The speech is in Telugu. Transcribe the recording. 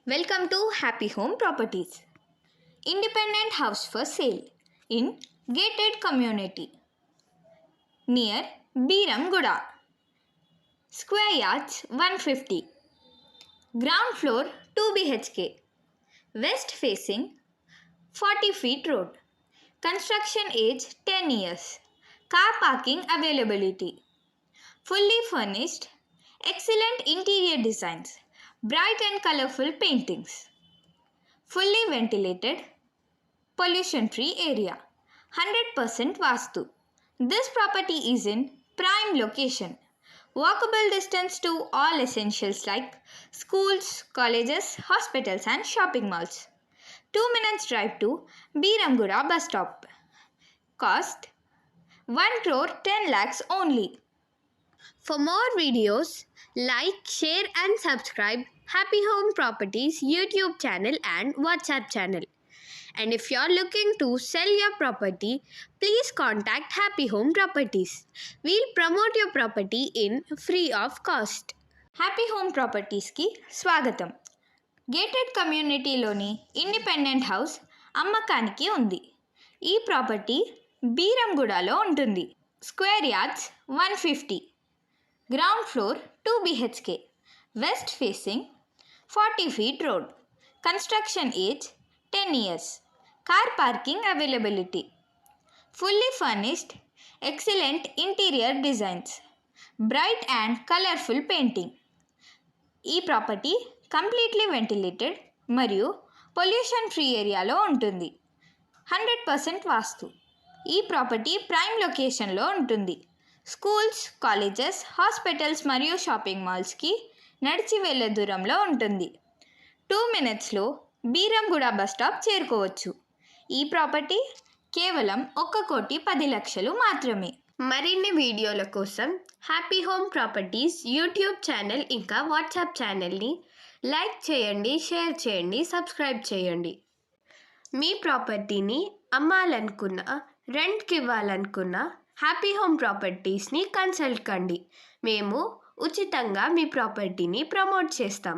Welcome to Happy Home Properties. Independent house for sale in gated community near Biramguda. Square yards 150. Ground floor 2 BHK. West facing 40 feet road. Construction age 10 years. Car parking availability. Fully furnished. Excellent interior designs. Bright and colorful paintings. Fully ventilated, pollution-free area. 100% Vastu. This property is in prime location. Walkable distance to all essentials like schools, colleges, hospitals and shopping malls. 2 minutes drive to Biramguda bus stop. Cost 1 crore 10 lakhs only. For more videos, like, share and subscribe Happy Home Properties YouTube channel and WhatsApp channel. And if you're looking to sell your property, please contact Happy Home Properties. We'll promote your property in free of cost. Happy home ప్రాపర్టీస్కి స్వాగతం. గేటెడ్ కమ్యూనిటీలోని ఇండిపెండెంట్ హౌస్ అమ్మకానికి ఉంది. ఈ ప్రాపర్టీ బీరంగూడలో ఉంటుంది. Square yards 150. Ground floor 2 BHK. West facing 40 feet road. Construction age 10 years. Car parking availability. Fully furnished. Excellent interior designs. Bright and colourful painting. ఈ ప్రాపర్టీ కంప్లీట్లీ వెంటిలేటెడ్ మరియు పొల్యూషన్ ఫ్రీ ఏరియాలో ఉంటుంది. 100% వాస్తు. ఈ ప్రాపర్టీ ప్రైమ్ లొకేషన్లో ఉంటుంది. స్కూల్స్, కాలేజెస్, హాస్పిటల్స్ మరియు షాపింగ్ మాల్స్కి నడిచి వెళ్ళే దూరంలో ఉంటుంది. 2 minutesలో బీరంగూడ బస్ స్టాప్ చేరుకోవచ్చు. ఈ ప్రాపర్టీ కేవలం 1,10,00,000 మాత్రమే. మరిన్ని వీడియోల కోసం happy home properties YouTube channel ఇంకా వాట్సాప్ ఛానల్ని లైక్ చేయండి, షేర్ చేయండి, సబ్స్క్రైబ్ చేయండి. మీ ప్రాపర్టీని అమ్మాలనుకున్నా, రెంట్కి ఇవ్వాలనుకున్నా హ్యాపీ హోమ్ ప్రాపర్టీస్ని కన్సల్ట్ కండి. మేము ఉచితంగా మీ ప్రాపర్టీని ప్రమోట్ చేస్తాం.